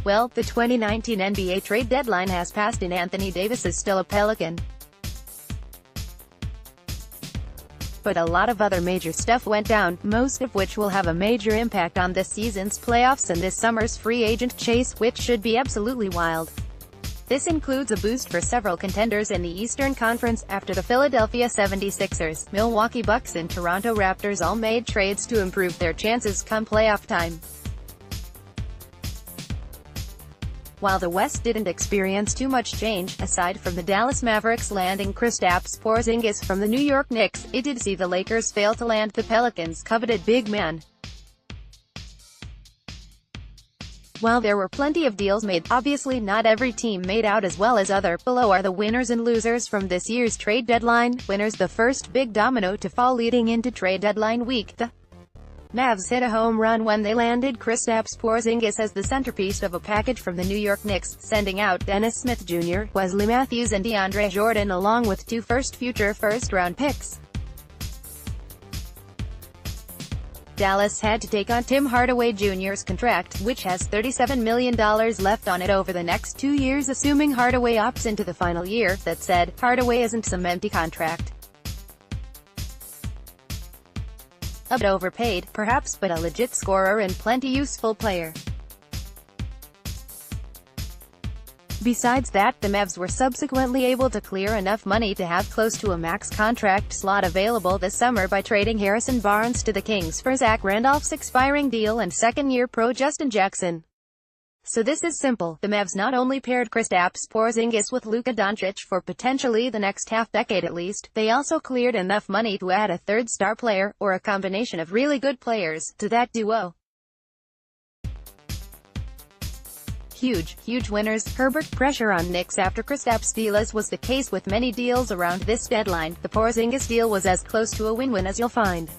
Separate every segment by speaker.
Speaker 1: Well, the 2019 NBA trade deadline has passed and Anthony Davis is still a Pelican. But a lot of other major stuff went down, most of which will have a major impact on this season's playoffs and this summer's free agent chase, which should be absolutely wild. This includes a boost for several contenders in the Eastern Conference, after the Philadelphia 76ers, Milwaukee Bucks and Toronto Raptors all made trades to improve their chances come playoff time. While the West didn't experience too much change, aside from the Dallas Mavericks landing Kristaps Porzingis from the New York Knicks, it did see the Lakers fail to land the Pelicans' coveted big man. While there were plenty of deals made, obviously not every team made out as well as other. Below are the winners and losers from this year's trade deadline. Winners: the first big domino to fall leading into trade deadline week. The Mavs hit a home run when they landed Kristaps Porzingis as the centerpiece of a package from the New York Knicks, sending out Dennis Smith Jr., Wesley Matthews and DeAndre Jordan along with two future first-round picks. Dallas had to take on Tim Hardaway Jr.'s contract, which has $37 million left on it over the next 2 years, assuming Hardaway opts into the final year. That said, Hardaway isn't some empty contract. A bit overpaid, perhaps, but a legit scorer and plenty useful player. Besides that, the Mavs were subsequently able to clear enough money to have close to a max contract slot available this summer by trading Harrison Barnes to the Kings for Zach Randolph's expiring deal and second-year pro Justin Jackson. So this is simple: the Mavs not only paired Kristaps Porzingis with Luka Doncic for potentially the next half-decade at least, they also cleared enough money to add a third star player, or a combination of really good players, to that duo. Huge winners. Herbert: pressure on Knicks after Kristaps deal. As was the case with many deals around this deadline, the Porzingis deal was as close to a win-win as you'll find.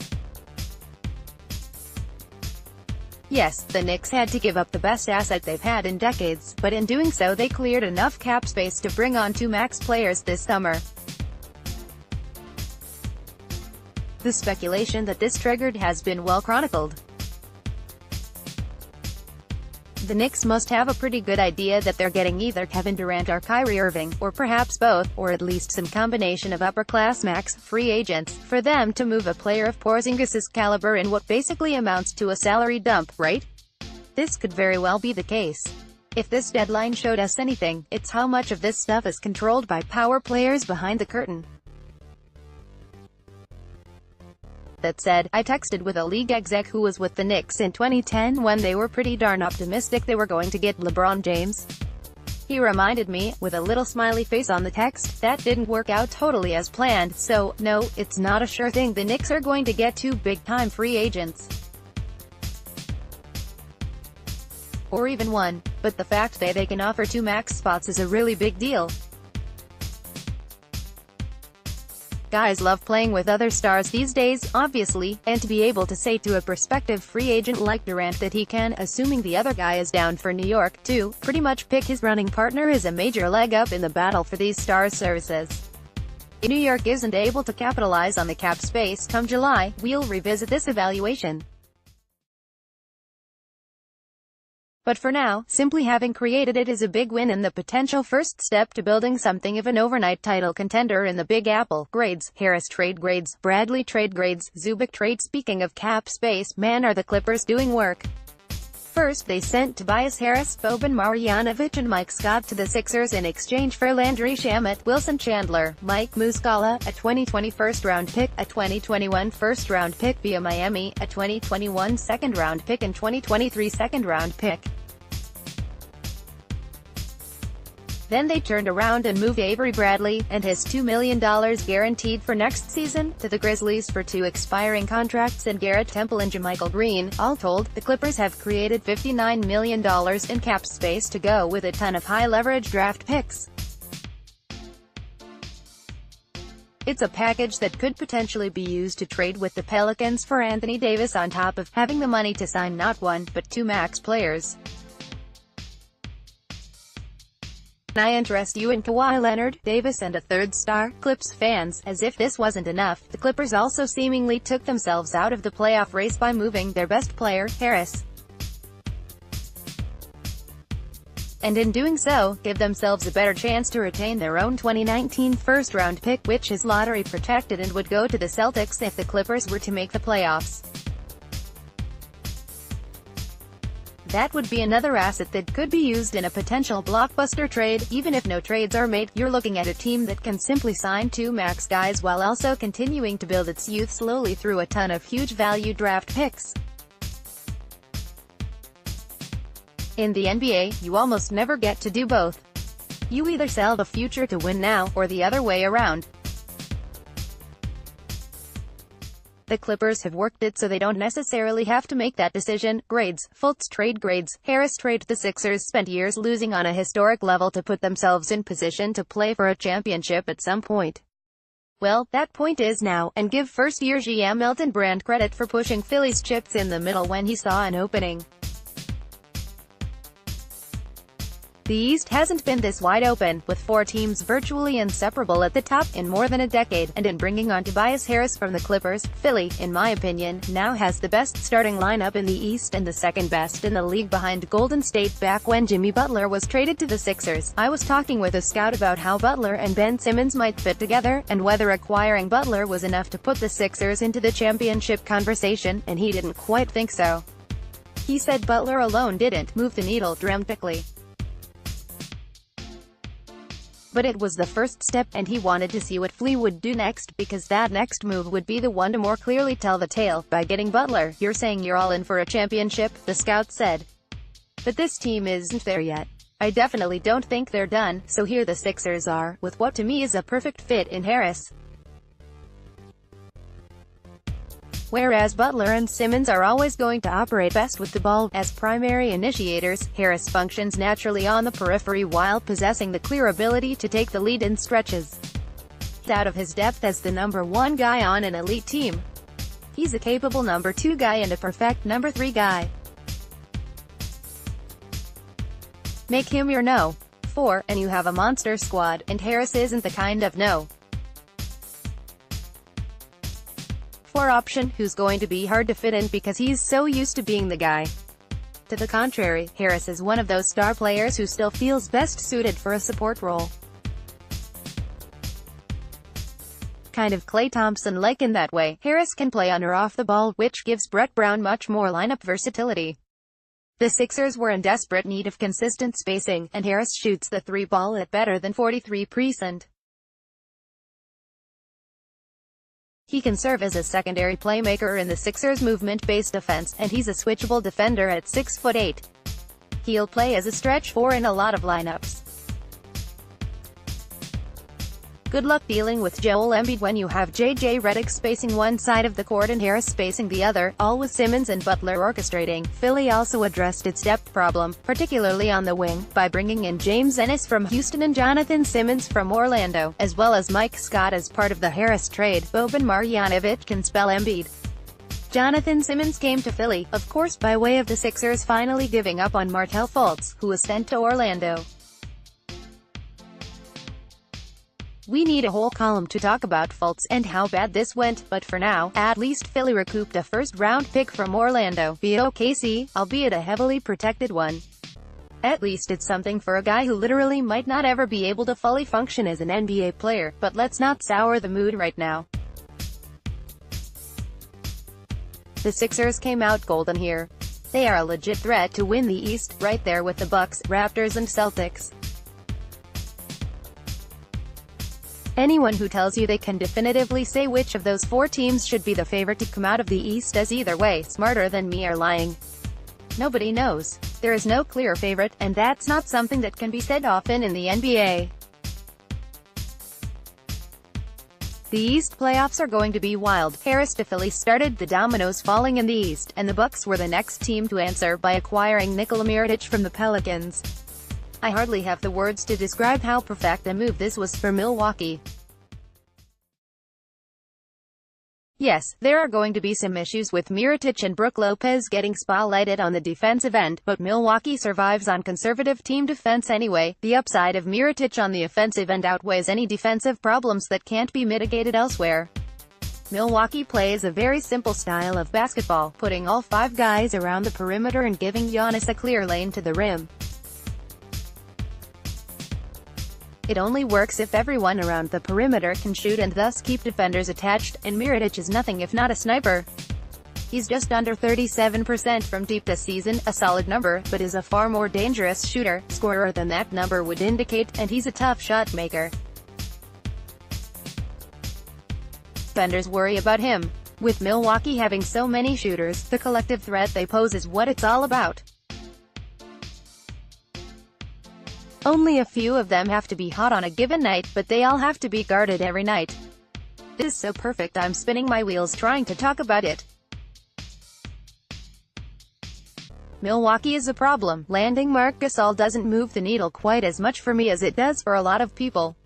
Speaker 1: Yes, the Knicks had to give up the best asset they've had in decades, but in doing so they cleared enough cap space to bring on two max players this summer. The speculation that this triggered has been well chronicled. The Knicks must have a pretty good idea that they're getting either Kevin Durant or Kyrie Irving, or perhaps both, or at least some combination of upper-class max free agents, for them to move a player of Porzingis's caliber in what basically amounts to a salary dump, right? This could very well be the case. If this deadline showed us anything, it's how much of this stuff is controlled by power players behind the curtain. That said, I texted with a league exec who was with the Knicks in 2010 when they were pretty darn optimistic they were going to get LeBron James. He reminded me, with a little smiley face on the text, that didn't work out totally as planned, so, no, it's not a sure thing the Knicks are going to get two big-time free agents. Or even one. But the fact that they can offer two max spots is a really big deal. Guys love playing with other stars these days, obviously, and to be able to say to a prospective free agent like Durant that he can, assuming the other guy is down for New York, too, pretty much pick his running partner is a major leg up in the battle for these stars' services. If New York isn't able to capitalize on the cap space come July, we'll revisit this evaluation. But for now, simply having created it is a big win and the potential first step to building something of an overnight title contender in the Big Apple. Grades: Harris trade grades, Bradley trade grades, Zubac trade. Speaking of cap space, man, are the Clippers doing work. First, they sent Tobias Harris, Boban Marjanovic and Mike Scott to the Sixers in exchange for Landry Shamet, Wilson Chandler, Mike Muscala, a 2020 first-round pick, a 2021 first-round pick via Miami, a 2021 second-round pick and 2023 second-round pick. Then they turned around and moved Avery Bradley, and his $2 million guaranteed for next season, to the Grizzlies for two expiring contracts and Garrett Temple and JaMychal Green. All told, the Clippers have created $59 million in cap space to go with a ton of high-leverage draft picks. It's a package that could potentially be used to trade with the Pelicans for Anthony Davis on top of having the money to sign not one, but two max players. I interest you in Kawhi Leonard, Davis and a third star? Clips fans, as if this wasn't enough, the Clippers also seemingly took themselves out of the playoff race by moving their best player, Harris. and in doing so, give themselves a better chance to retain their own 2019 first-round pick, which is lottery protected and would go to the Celtics if the Clippers were to make the playoffs. That would be another asset that could be used in a potential blockbuster trade. Even if no trades are made, you're looking at a team that can simply sign 2 max guys while also continuing to build its youth slowly through a ton of huge value draft picks. In the NBA, you almost never get to do both. You either sell the future to win now, or the other way around. The Clippers have worked it so they don't necessarily have to make that decision. Grades. Fultz trade grades. Harris trade. The Sixers spent years losing on a historic level to put themselves in position to play for a championship at some point. Well, that point is now, and give first-year GM Elton Brand credit for pushing Philly's chips in the middle when he saw an opening. The East hasn't been this wide open, with 4 teams virtually inseparable at the top, in more than a decade, and in bringing on Tobias Harris from the Clippers, Philly, in my opinion, now has the best starting lineup in the East and the second best in the league behind Golden State. Back when Jimmy Butler was traded to the Sixers, I was talking with a scout about how Butler and Ben Simmons might fit together, and whether acquiring Butler was enough to put the Sixers into the championship conversation, and he didn't quite think so. He said Butler alone didn't move the needle dramatically, but it was the first step, and he wanted to see what Philly would do next, because that next move would be the one to more clearly tell the tale. By getting Butler, you're saying you're all in for a championship, the scout said. But this team isn't there yet. I definitely don't think they're done, so here the Sixers are, with what to me is a perfect fit in Harris. Whereas Butler and Simmons are always going to operate best with the ball as primary initiators, Harris functions naturally on the periphery while possessing the clear ability to take the lead in stretches. Out of his depth as the number 1 guy on an elite team, he's a capable number 2 guy and a perfect number 3 guy. Make him your no. 4, and you have a monster squad, and Harris isn't the kind of no. 4 option who's going to be hard to fit in because he's so used to being the guy. To the contrary, Harris is one of those star players who still feels best suited for a support role. Kind of Klay Thompson-like in that way. Harris can play on or off the ball, which gives Brett Brown much more lineup versatility. The Sixers were in desperate need of consistent spacing, and Harris shoots the 3 ball at better than 43%. He can serve as a secondary playmaker in the Sixers' movement-based offense, and he's a switchable defender at 6'8". He'll play as a stretch 4 in a lot of lineups. Good luck dealing with Joel Embiid when you have JJ Redick spacing one side of the court and Harris spacing the other, all with Simmons and Butler orchestrating. Philly also addressed its depth problem, particularly on the wing, by bringing in James Ennis from Houston and Jonathan Simmons from Orlando, as well as Mike Scott as part of the Harris trade. Boban Marjanovic can spell Embiid. Jonathan Simmons came to Philly, of course by way of the Sixers finally giving up on Markelle Fultz, who was sent to Orlando. We need a whole column to talk about Fultz and how bad this went, but for now, at least Philly recouped a first-round pick from Orlando via OKC, albeit a heavily protected one. At least it's something for a guy who literally might not ever be able to fully function as an NBA player, but let's not sour the mood right now. The Sixers came out golden here. They are a legit threat to win the East, right there with the Bucks, Raptors and Celtics. Anyone who tells you they can definitively say which of those 4 teams should be the favorite to come out of the East as either way smarter than me are lying. Nobody knows. There is no clear favorite, and that's not something that can be said often in the NBA. The East playoffs are going to be wild. Harris to Philly started the dominoes falling in the East, and the Bucks were the next team to answer by acquiring Nikola Mirotic from the Pelicans. I hardly have the words to describe how perfect a move this was for Milwaukee. Yes, there are going to be some issues with Mirotic and Brook Lopez getting spotlighted on the defensive end, but Milwaukee survives on conservative team defense anyway. The upside of Mirotic on the offensive end outweighs any defensive problems that can't be mitigated elsewhere. Milwaukee plays a very simple style of basketball, putting all 5 guys around the perimeter and giving Giannis a clear lane to the rim. It only works if everyone around the perimeter can shoot and thus keep defenders attached, and Mirotic is nothing if not a sniper. He's just under 37% from deep this season, a solid number, but is a far more dangerous shooter, scorer than that number would indicate, and he's a tough shot maker. Defenders worry about him. With Milwaukee having so many shooters, the collective threat they pose is what it's all about. Only a few of them have to be hot on a given night, but they all have to be guarded every night. It is so perfect I'm spinning my wheels trying to talk about it. Milwaukee is a problem. Landing Marc Gasol doesn't move the needle quite as much for me as it does for a lot of people.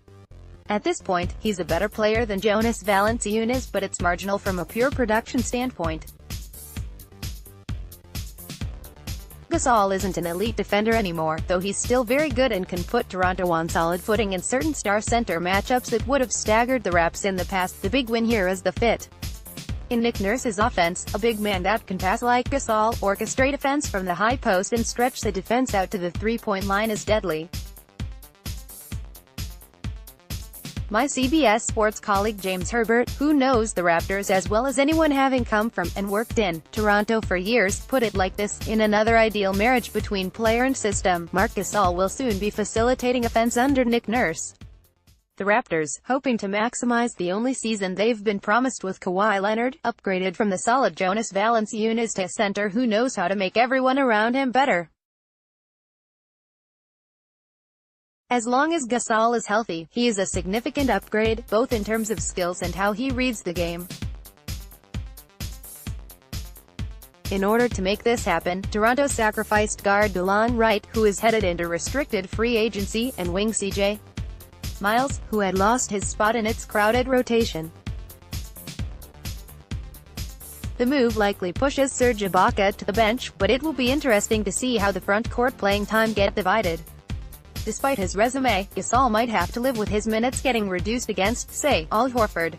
Speaker 1: At this point, he's a better player than Jonas Valanciunas, but it's marginal from a pure production standpoint. Gasol isn't an elite defender anymore, though he's still very good and can put Toronto on solid footing in certain star center matchups that would have staggered the Raps in the past. The big win here is the fit. In Nick Nurse's offense, a big man that can pass like Gasol, orchestrate offense from the high post and stretch the defense out to the three-point line is deadly. My CBS Sports colleague James Herbert, who knows the Raptors as well as anyone having come from, and worked in, Toronto for years, put it like this: in another ideal marriage between player and system, Marc Gasol will soon be facilitating offense under Nick Nurse. The Raptors, hoping to maximize the only season they've been promised with Kawhi Leonard, upgraded from the solid Jonas Valanciunas to a center who knows how to make everyone around him better. As long as Gasol is healthy, he is a significant upgrade, both in terms of skills and how he reads the game. In order to make this happen, Toronto sacrificed guard DeLon Wright, who is headed into restricted free agency, and wing CJ Miles, who had lost his spot in its crowded rotation. The move likely pushes Serge Ibaka to the bench, but it will be interesting to see how the front court playing time gets divided. Despite his resume, Gasol might have to live with his minutes getting reduced against, say, Al Horford.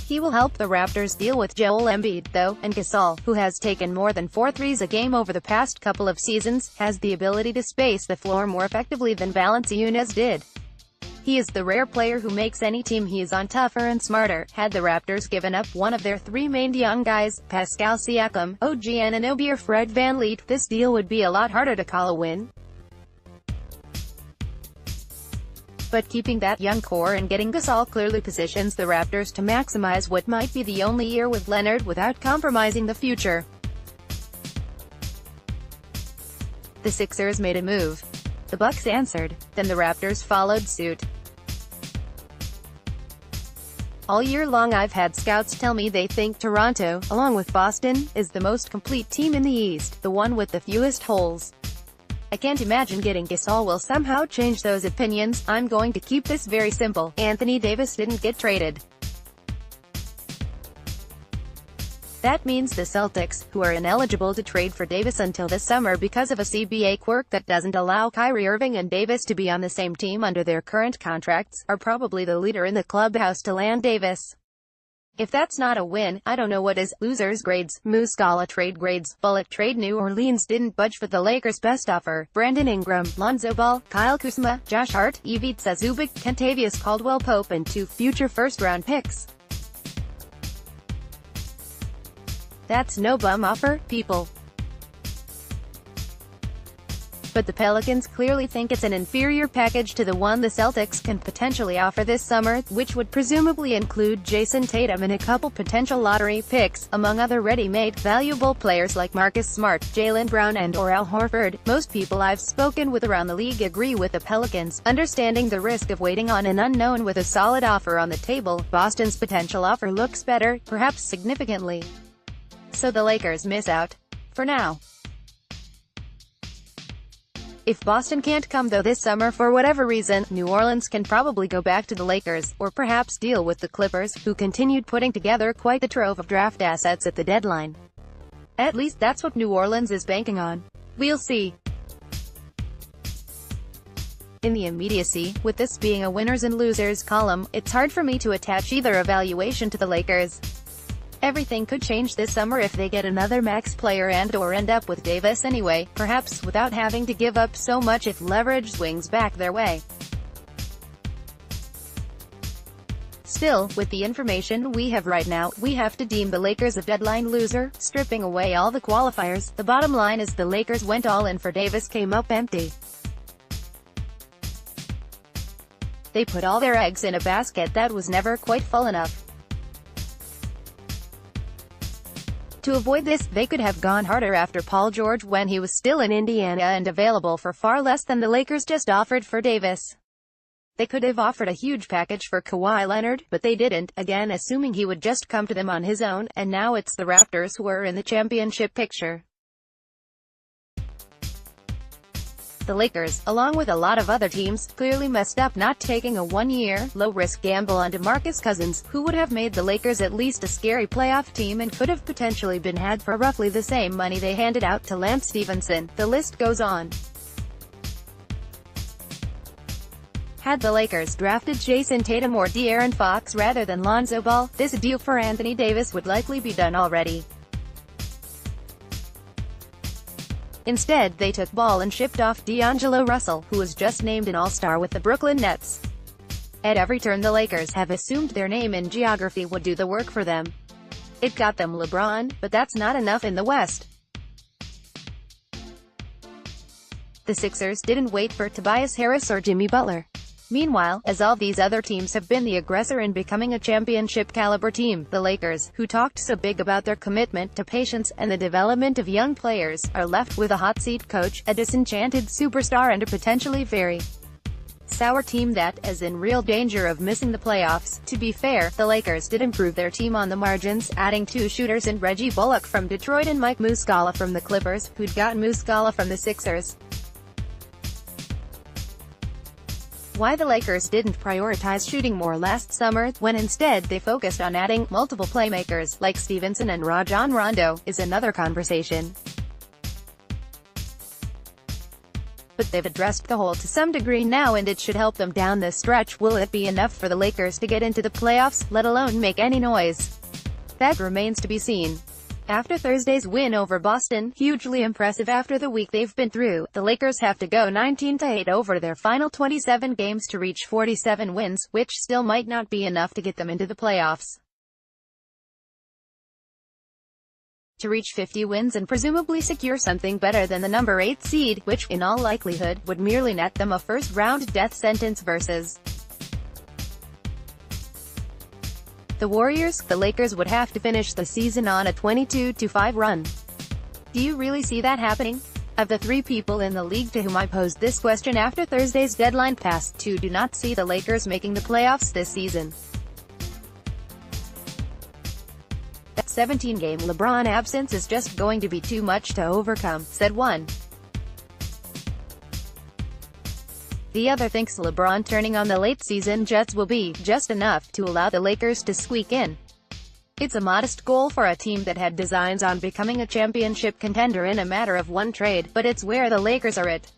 Speaker 1: He will help the Raptors deal with Joel Embiid, though, and Gasol, who has taken more than 4 threes a game over the past couple of seasons, has the ability to space the floor more effectively than Valanciunas did. He is the rare player who makes any team he is on tougher and smarter. Had the Raptors given up one of their 3 main young guys, Pascal Siakam, OG Anunoby or Fred VanVleet, this deal would be a lot harder to call a win. But keeping that young core and getting Gasol clearly positions the Raptors to maximize what might be the only year with Leonard without compromising the future. The Sixers made a move. The Bucks answered. Then the Raptors followed suit. All year long I've had scouts tell me they think Toronto, along with Boston, is the most complete team in the East, the one with the fewest holes. I can't imagine getting Gasol will somehow change those opinions. I'm going to keep this very simple. Anthony Davis didn't get traded. That means the Celtics, who are ineligible to trade for Davis until this summer because of a CBA quirk that doesn't allow Kyrie Irving and Davis to be on the same team under their current contracts, are probably the leader in the clubhouse to land Davis. If that's not a win, I don't know what is. Losers grades, Muscala trade grades, Bullet trade. New Orleans didn't budge for the Lakers' best offer. Brandon Ingram, Lonzo Ball, Kyle Kuzma, Josh Hart, Ivica Zubac, Kentavious Caldwell-Pope and 2 future first-round picks. That's no bum offer, people. But the Pelicans clearly think it's an inferior package to the one the Celtics can potentially offer this summer, which would presumably include Jason Tatum and a couple potential lottery picks, among other ready-made, valuable players like Marcus Smart, Jaylen Brown and/or Al Horford. Most people I've spoken with around the league agree with the Pelicans, understanding the risk of waiting on an unknown with a solid offer on the table. Boston's potential offer looks better, perhaps significantly. So the Lakers miss out. For now. If Boston can't come though this summer for whatever reason, New Orleans can probably go back to the Lakers, or perhaps deal with the Clippers, who continued putting together quite the trove of draft assets at the deadline. At least that's what New Orleans is banking on. We'll see. In the immediacy, with this being a winners and losers column, it's hard for me to attach either evaluation to the Lakers. Everything could change this summer if they get another max player and/or end up with Davis anyway, perhaps without having to give up so much if leverage swings back their way. Still, with the information we have right now, we have to deem the Lakers a deadline loser, stripping away all the qualifiers. The bottom line is the Lakers went all in for Davis, came up empty. They put all their eggs in a basket that was never quite full enough. To avoid this, they could have gone harder after Paul George when he was still in Indiana and available for far less than the Lakers just offered for Davis. They could have offered a huge package for Kawhi Leonard, but they didn't, again assuming he would just come to them on his own, and now it's the Raptors who are in the championship picture. The Lakers, along with a lot of other teams, clearly messed up not taking a one-year, low-risk gamble on DeMarcus Cousins, who would have made the Lakers at least a scary playoff team and could have potentially been had for roughly the same money they handed out to Lance Stevenson. The list goes on. Had the Lakers drafted Jason Tatum or De'Aaron Fox rather than Lonzo Ball, this deal for Anthony Davis would likely be done already. Instead, they took Ball and shipped off D'Angelo Russell, who was just named an All-Star with the Brooklyn Nets. At every turn the Lakers have assumed their name in geography would do the work for them. It got them LeBron, but that's not enough in the West. The Sixers didn't wait for Tobias Harris or Jimmy Butler. Meanwhile, as all these other teams have been the aggressor in becoming a championship-caliber team, the Lakers, who talked so big about their commitment to patience and the development of young players, are left with a hot-seat coach, a disenchanted superstar and a potentially very sour team that is in real danger of missing the playoffs. To be fair, the Lakers did improve their team on the margins, adding 2 shooters in Reggie Bullock from Detroit and Mike Muscala from the Clippers, who'd got Muscala from the Sixers. Why the Lakers didn't prioritize shooting more last summer, when instead they focused on adding multiple playmakers, like Stevenson and Rajon Rondo, is another conversation. But they've addressed the hole to some degree now and it should help them down the stretch. Will it be enough for the Lakers to get into the playoffs, let alone make any noise? That remains to be seen. After Thursday's win over Boston, hugely impressive after the week they've been through, the Lakers have to go 19-8 over their final 27 games to reach 47 wins, which still might not be enough to get them into the playoffs. To reach 50 wins and presumably secure something better than the number 8 seed, which, in all likelihood, would merely net them a first-round death sentence versus the Warriors, the Lakers would have to finish the season on a 22-5 run. Do you really see that happening? Of the 3 people in the league to whom I posed this question after Thursday's deadline pass, 2 do not see the Lakers making the playoffs this season. That 17-game LeBron absence is just going to be too much to overcome, said one. The other thinks LeBron turning on the late-season Jets will be just enough to allow the Lakers to squeak in. It's a modest goal for a team that had designs on becoming a championship contender in a matter of one trade, but it's where the Lakers are at.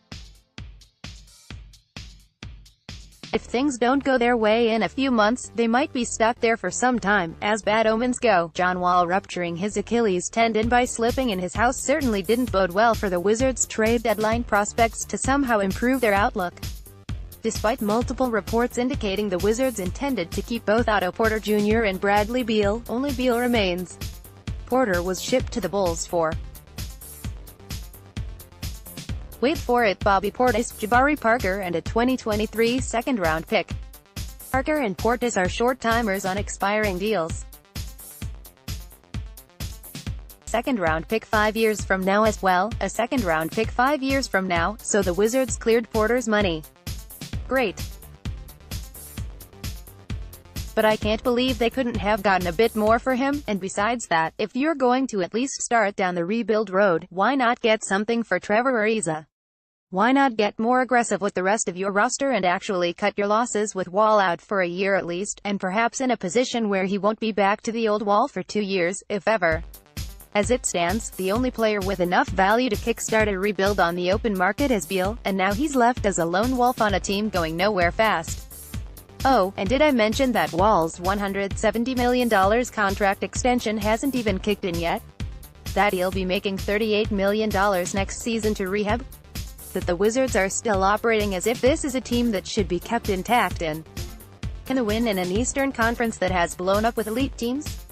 Speaker 1: If things don't go their way in a few months, they might be stuck there for some time, as bad omens go. John Wall rupturing his Achilles tendon by slipping in his house certainly didn't bode well for the Wizards' trade deadline prospects to somehow improve their outlook. Despite multiple reports indicating the Wizards intended to keep both Otto Porter Jr. and Bradley Beal, only Beal remains. Porter was shipped to the Bulls for, wait for it, Bobby Portis, Jabari Parker and a 2023 second-round pick. Parker and Portis are short-timers on expiring deals. Second-round pick 5 years from now as well, a second-round pick 5 years from now, so the Wizards cleared Porter's money. Great. But I can't believe they couldn't have gotten a bit more for him, and besides that, if you're going to at least start down the rebuild road, why not get something for Trevor Ariza? Why not get more aggressive with the rest of your roster and actually cut your losses with Wall out for a year at least, and perhaps in a position where he won't be back to the old Wall for 2 years, if ever. As it stands, the only player with enough value to kickstart a rebuild on the open market is Beal, and now he's left as a lone wolf on a team going nowhere fast. Oh, and did I mention that Wall's $170 million contract extension hasn't even kicked in yet? That he'll be making $38 million next season to rehab? That the Wizards are still operating as if this is a team that should be kept intact and can win in an Eastern Conference that has blown up with elite teams?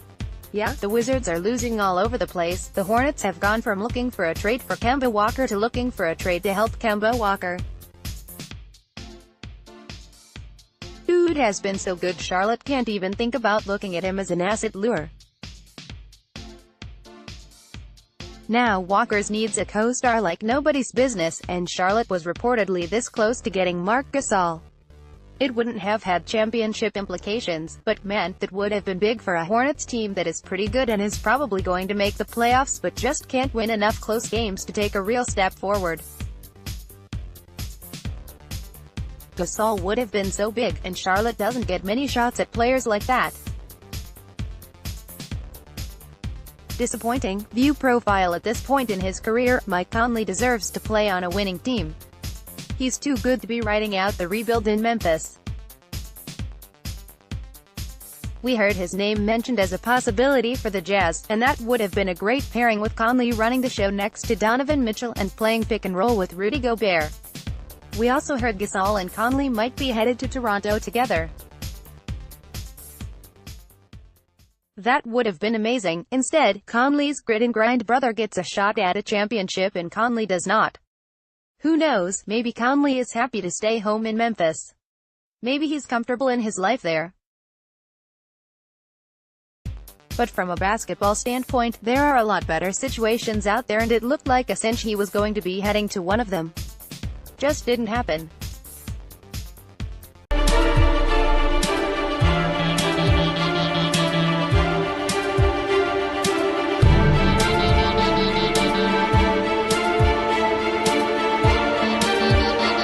Speaker 1: Yeah, the Wizards are losing all over the place. The Hornets have gone from looking for a trade for Kemba Walker to looking for a trade to help Kemba Walker. Dude has been so good Charlotte can't even think about looking at him as an asset lure. Now Walker's needs a co-star like nobody's business, and Charlotte was reportedly this close to getting Marc Gasol. It wouldn't have had championship implications, but man, that would have been big for a Hornets team that is pretty good and is probably going to make the playoffs but just can't win enough close games to take a real step forward. Gasol would have been so big, and Charlotte doesn't get many shots at players like that. Disappointing. View profile. At this point in his career, Mike Conley deserves to play on a winning team. He's too good to be riding out the rebuild in Memphis. We heard his name mentioned as a possibility for the Jazz, and that would have been a great pairing with Conley running the show next to Donovan Mitchell and playing pick and roll with Rudy Gobert. We also heard Gasol and Conley might be headed to Toronto together. That would have been amazing. Instead, Conley's grit and grind brother gets a shot at a championship and Conley does not. Who knows, maybe Conley is happy to stay home in Memphis. Maybe he's comfortable in his life there. But from a basketball standpoint, there are a lot better situations out there and it looked like a cinch he was going to be heading to one of them. Just didn't happen.